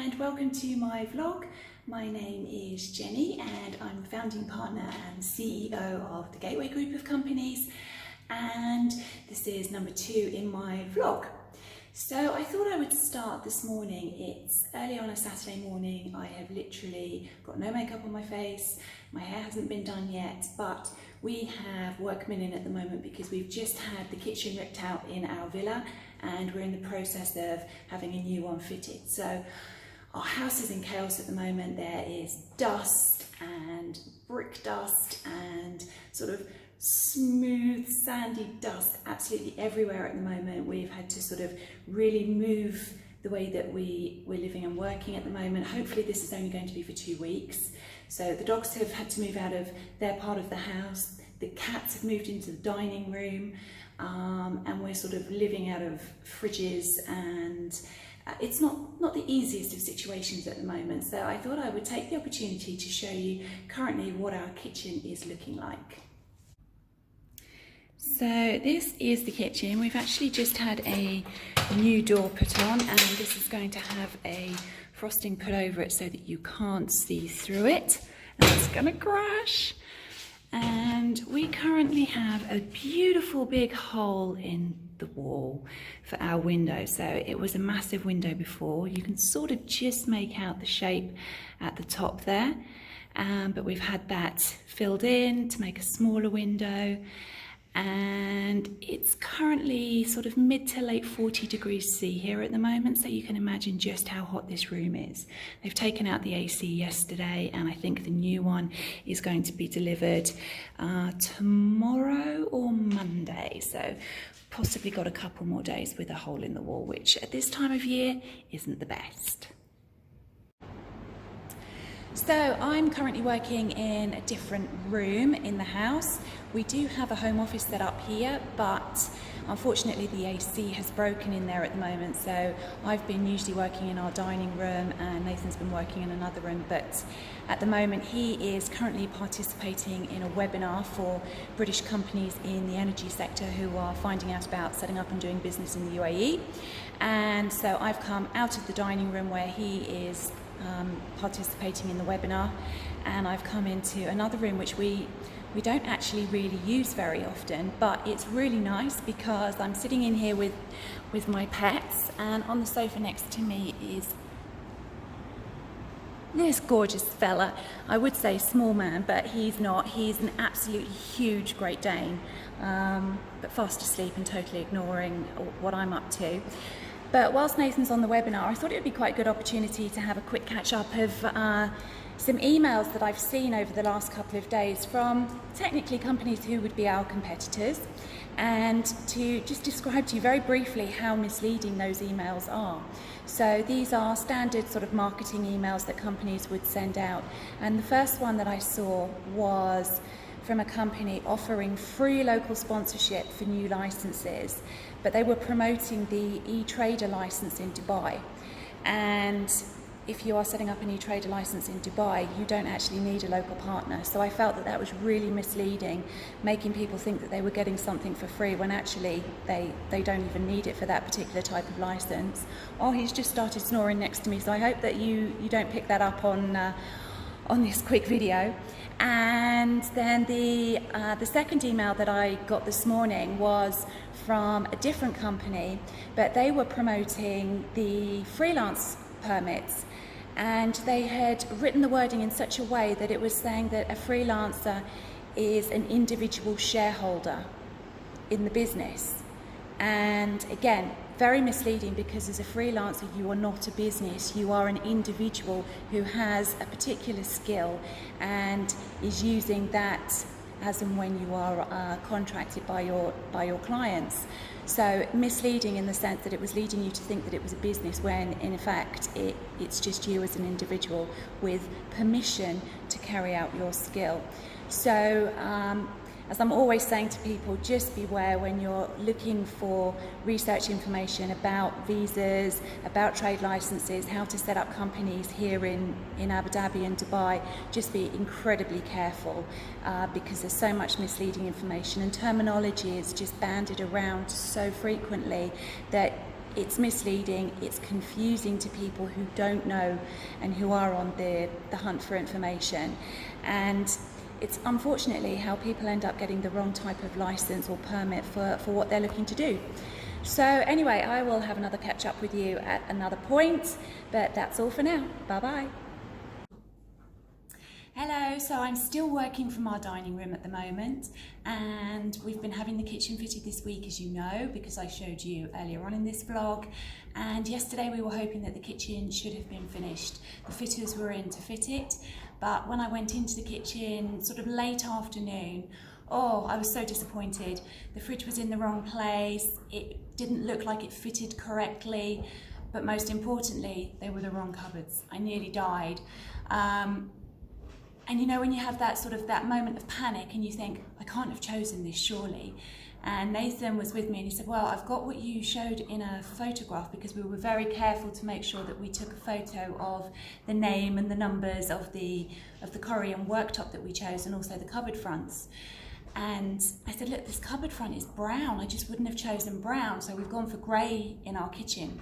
and welcome to my vlog. My name is Jenny and I'm the founding partner and CEO of the Gateway Group of companies, and this is number 2 in my vlog. So I thought I would start this morning. It's early on a Saturday morning. I have literally got no makeup on my face, my hair hasn't been done yet, but we have Workmen in at the moment because we've just had the kitchen ripped out in our villa and we're in the process of having a new one fitted. So our house is in chaos at the moment. There is dust and brick dust and sort of smooth sandy dust absolutely everywhere at the moment. We've had to sort of really move the way that we're living and working at the moment. Hopefully this is only going to be for 2 weeks. So the dogs have had to move out of their part of the house, the cats have moved into the dining room, and we're sort of living out of fridges, and it's not the easiest of situations at the moment. So I thought I would take the opportunity to show you currently what our kitchen is looking like. So this is the kitchen. We've actually just had a new door put on, and this is going to have a frosting put over it so that you can't see through it, and it's gonna crash. And we currently have a beautiful big hole in the wall for our window. So it was a massive window before. You can sort of just make out the shape at the top there, but we've had that filled in to make a smaller window. And it's currently sort of mid to late 40 degrees C here at the moment, so you can imagine just how hot this room is. They've taken out the AC yesterday, and I think the new one is going to be delivered tomorrow or Monday, so possibly got a couple more days with a hole in the wall, which at this time of year isn't the best. So I'm currently working in a different room in the house. We do have a home office set up here, but unfortunately the AC has broken in there at the moment. So I've been usually working in our dining room and Nathan's been working in another room, but at the moment he is currently participating in a webinar for British companies in the energy sector who are finding out about setting up and doing business in the UAE. And so I've come out of the dining room where he is participating in the webinar, and I've come into another room which we don't actually really use very often, but it's really nice because I'm sitting in here with my pets, and on the sofa next to me is this gorgeous fella. I would say small man, but he's not. He's an absolutely huge Great Dane, but fast asleep and totally ignoring what I'm up to. But whilst Nathan's on the webinar, I thought it would be quite a good opportunity to have a quick catch up of some emails that I've seen over the last couple of days from technically companies who would be our competitors, and to just describe to you very briefly how misleading those emails are. So these are standard sort of marketing emails that companies would send out, and the first one that I saw was from a company offering free local sponsorship for new licenses, but they were promoting the e-trader license in Dubai. And if you are setting up an e-trader license in Dubai, you don't actually need a local partner. So I felt that that was really misleading, making people think that they were getting something for free when actually they don't even need it for that particular type of license. Oh, he's just started snoring next to me, so I hope that you don't pick that up on this quick video. And then the second email that I got this morning was from a different company, but they were promoting the freelance permits, and they had written the wording in such a way that it was saying that a freelancer is an individual shareholder in the business. And again, very misleading, because as a freelancer you are not a business, you are an individual who has a particular skill and is using that as and when you are contracted by your clients. So misleading in the sense that it was leading you to think that it was a business when in fact it's just you as an individual with permission to carry out your skill. So as I'm always saying to people, just beware when you're looking for research information about visas, about trade licenses, how to set up companies here in Abu Dhabi and Dubai. Just be incredibly careful because there's so much misleading information, and terminology is just bandied around so frequently that it's misleading, it's confusing to people who don't know and who are on the hunt for information. And it's unfortunately how people end up getting the wrong type of license or permit for what they're looking to do. So anyway, I will have another catch up with you at another point, but that's all for now. Bye bye. Hello, so I'm still working from our dining room at the moment, and we've been having the kitchen fitted this week, as you know, because I showed you earlier on in this vlog. And yesterday we were hoping that the kitchen should have been finished. The fitters were in to fit it, but when I went into the kitchen sort of late afternoon, oh, I was so disappointed. The fridge was in the wrong place, it didn't look like it fitted correctly, but most importantly, they were the wrong cupboards. I nearly died. And you know, when you have that sort of that moment of panic and you think, I can't have chosen this surely. And Nathan was with me and he said, well, I've got what you showed in a photograph, because we were very careful to make sure that we took a photo of the name and the numbers of the Korean worktop that we chose, and also the cupboard fronts. And I said, look, this cupboard front is brown. I just wouldn't have chosen brown. So we've gone for grey in our kitchen.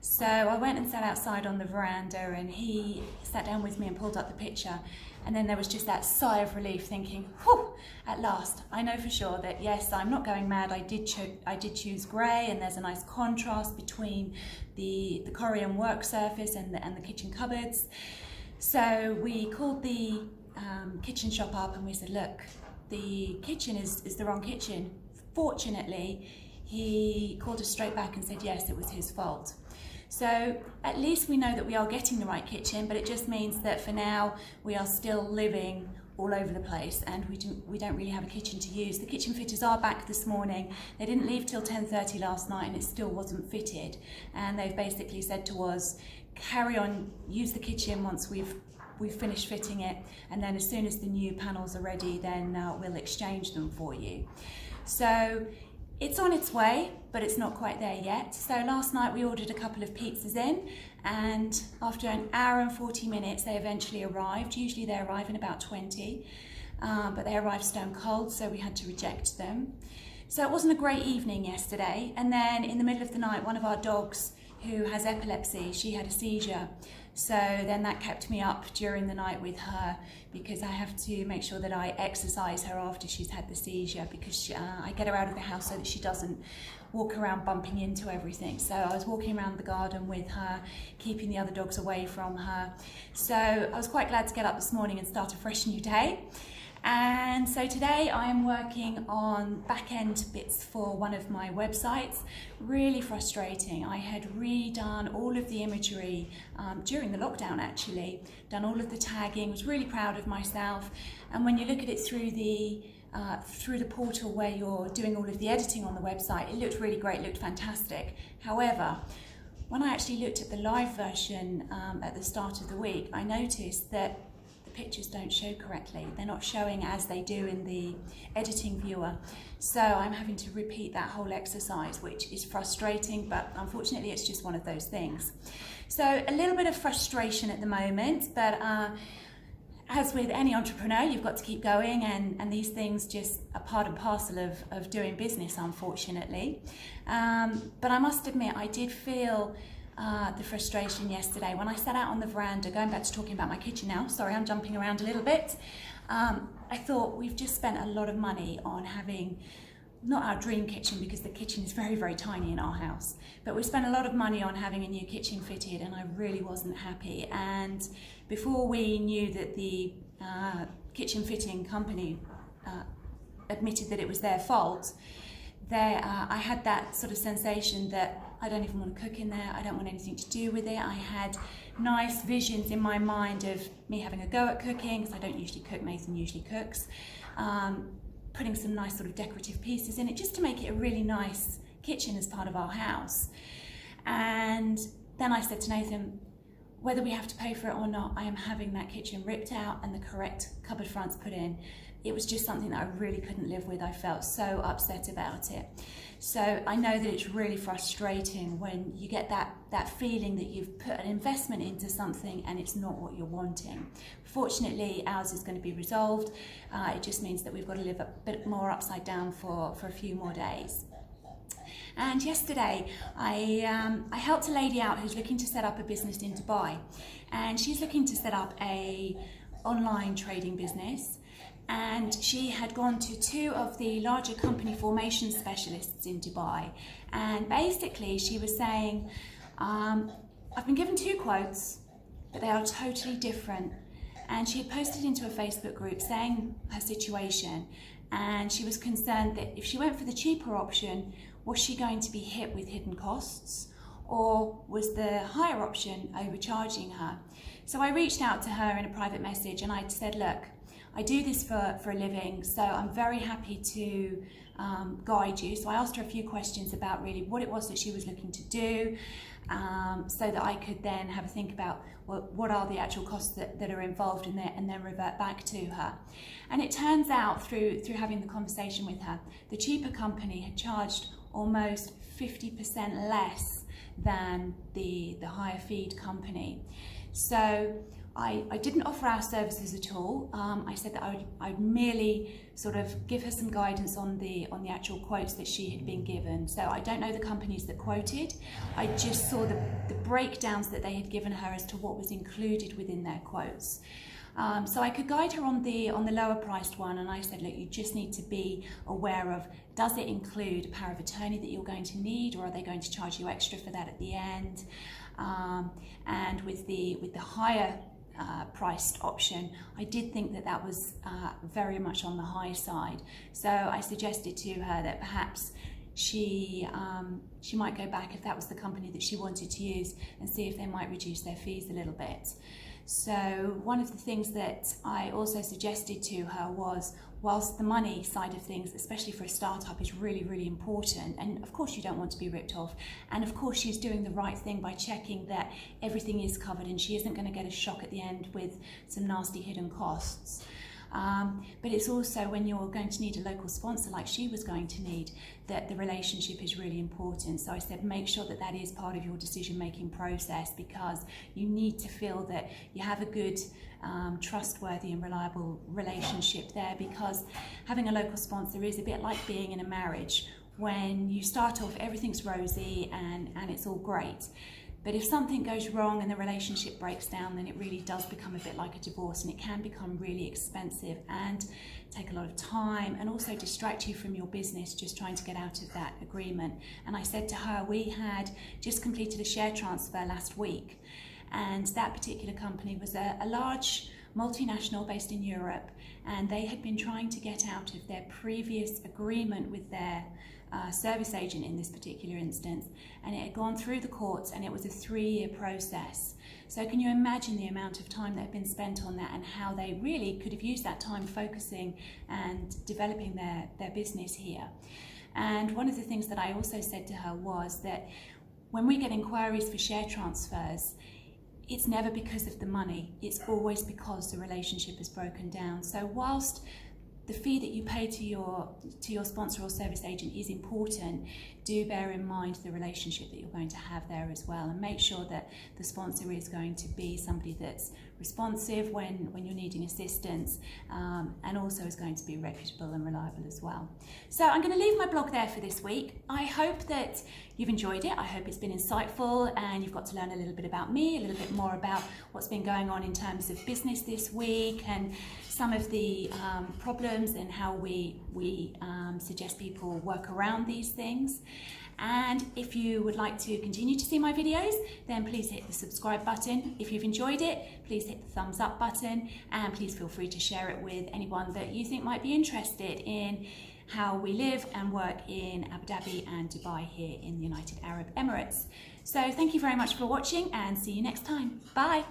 So I went and sat outside on the veranda, and he sat down with me and pulled up the picture. And then there was just that sigh of relief, thinking, whew, at last, I know for sure that yes, I'm not going mad. I did choose grey, and there's a nice contrast between the Korean work surface and the kitchen cupboards. So we called the kitchen shop up and we said, look, the kitchen is the wrong kitchen. Fortunately, he called us straight back and said, yes, it was his fault. So at least we know that we are getting the right kitchen, but it just means that for now we are still living all over the place, and we don't really have a kitchen to use. The kitchen fitters are back this morning. They didn't leave till 10:30 last night, and it still wasn't fitted. And they've basically said to us, carry on, use the kitchen once we've finished fitting it, and then as soon as the new panels are ready, then we'll exchange them for you. So it's on its way, but it's not quite there yet. So last night we ordered a couple of pizzas in, and after an hour and 40 minutes they eventually arrived. Usually they arrive in about 20, but they arrived stone cold, so we had to reject them. So it wasn't a great evening yesterday. And then in the middle of the night, one of our dogs, who has epilepsy, she had a seizure. So then that kept me up during the night with her, because I have to make sure that I exercise her after she's had the seizure, because I get her out of the house so that she doesn't walk around bumping into everything. So I was walking around the garden with her, keeping the other dogs away from her. So I was quite glad to get up this morning and start a fresh new day. And so today I am working on back-end bits for one of my websites. Really frustrating. I had redone all of the imagery during the lockdown, actually, done all of the tagging, was really proud of myself. And when you look at it through the portal where you're doing all of the editing on the website, it looked really great, looked fantastic. However, when I actually looked at the live version at the start of the week, I noticed that pictures don't show correctly. They're not showing as they do in the editing viewer. So I'm having to repeat that whole exercise, which is frustrating, but unfortunately it's just one of those things. So a little bit of frustration at the moment, but as with any entrepreneur, you've got to keep going, and these things just are part and parcel of doing business, unfortunately. But I must admit, I did feel the frustration yesterday when I sat out on the veranda. Going back to talking about my kitchen now, sorry, I'm jumping around a little bit. I thought we've just spent a lot of money on having, not our dream kitchen, because the kitchen is very, very tiny in our house, but we spent a lot of money on having a new kitchen fitted, and I really wasn't happy. And before we knew that the kitchen fitting company admitted that it was their fault, I had that sort of sensation that I don't even want to cook in there, I don't want anything to do with it. I had nice visions in my mind of me having a go at cooking, because I don't usually cook, Nathan usually cooks, putting some nice sort of decorative pieces in it, just to make it a really nice kitchen as part of our house. And then I said to Nathan, whether we have to pay for it or not, I am having that kitchen ripped out and the correct cupboard fronts put in. It was just something that I really couldn't live with. I felt so upset about it. So I know that it's really frustrating when you get that feeling that you've put an investment into something and it's not what you're wanting. Fortunately, ours is going to be resolved. It just means that we've got to live a bit more upside down for a few more days. And yesterday I helped a lady out who's looking to set up a business in Dubai, and she's looking to set up a online trading business. And she had gone to two of the larger company formation specialists in Dubai, and basically she was saying, I've been given two quotes, but they are totally different. And she had posted into a Facebook group saying her situation, and she was concerned that if she went for the cheaper option, was she going to be hit with hidden costs, or was the higher option overcharging her? So I reached out to her in a private message and I said, look, I do this for a living, so I'm very happy to guide you. So I asked her a few questions about really what it was that she was looking to do, so that I could then have a think about what are the actual costs that are involved in it, and then revert back to her. And it turns out through having the conversation with her, the cheaper company had charged almost 50% less than the higher feed company. So I didn't offer our services at all. I said that I would merely sort of give her some guidance on the actual quotes that she had been given. So I don't know the companies that quoted. I just saw the breakdowns that they had given her as to what was included within their quotes. So I could guide her on the lower priced one, and I said, look, you just need to be aware of, does it include a power of attorney that you're going to need, or are they going to charge you extra for that at the end? And with the higher priced option, I did think that was very much on the high side. So I suggested to her that perhaps she might go back, if that was the company that she wanted to use, and see if they might reduce their fees a little bit. So one of the things that I also suggested to her was, whilst the money side of things, especially for a startup, is really, really important, and of course you don't want to be ripped off, and of course she's doing the right thing by checking that everything is covered and she isn't going to get a shock at the end with some nasty hidden costs. But it's also, when you're going to need a local sponsor like she was going to need, that the relationship is really important. So I said, make sure that is part of your decision-making process, because you need to feel that you have a good, trustworthy and reliable relationship there, because having a local sponsor is a bit like being in a marriage. When you start off, everything's rosy and it's all great. But if something goes wrong and the relationship breaks down, then it really does become a bit like a divorce, and it can become really expensive and take a lot of time, and also distract you from your business just trying to get out of that agreement. And I said to her, we had just completed a share transfer last week, and that particular company was a large multinational based in Europe, and they had been trying to get out of their previous agreement with their service agent in this particular instance, and it had gone through the courts, and it was a 3-year process. So can you imagine the amount of time that had been spent on that, and how they really could have used that time focusing and developing their business here? And one of the things that I also said to her was that when we get inquiries for share transfers, it's never because of the money, it's always because the relationship is broken down. So whilst the fee that you pay to your sponsor or service agent is important, do bear in mind the relationship that you're going to have there as well, and make sure that the sponsor is going to be somebody that's responsive when you're needing assistance, and also is going to be reputable and reliable as well. So I'm going to leave my blog there for this week. I hope that you've enjoyed it. I hope it's been insightful, and you've got to learn a little bit about me, a little bit more about what's been going on in terms of business this week, and some of the problems and how we suggest people work around these things. And if you would like to continue to see my videos, then please hit the subscribe button. If you've enjoyed it, please hit the thumbs up button, and please feel free to share it with anyone that you think might be interested in how we live and work in Abu Dhabi and Dubai here in the United Arab Emirates. So thank you very much for watching, and see you next time. Bye.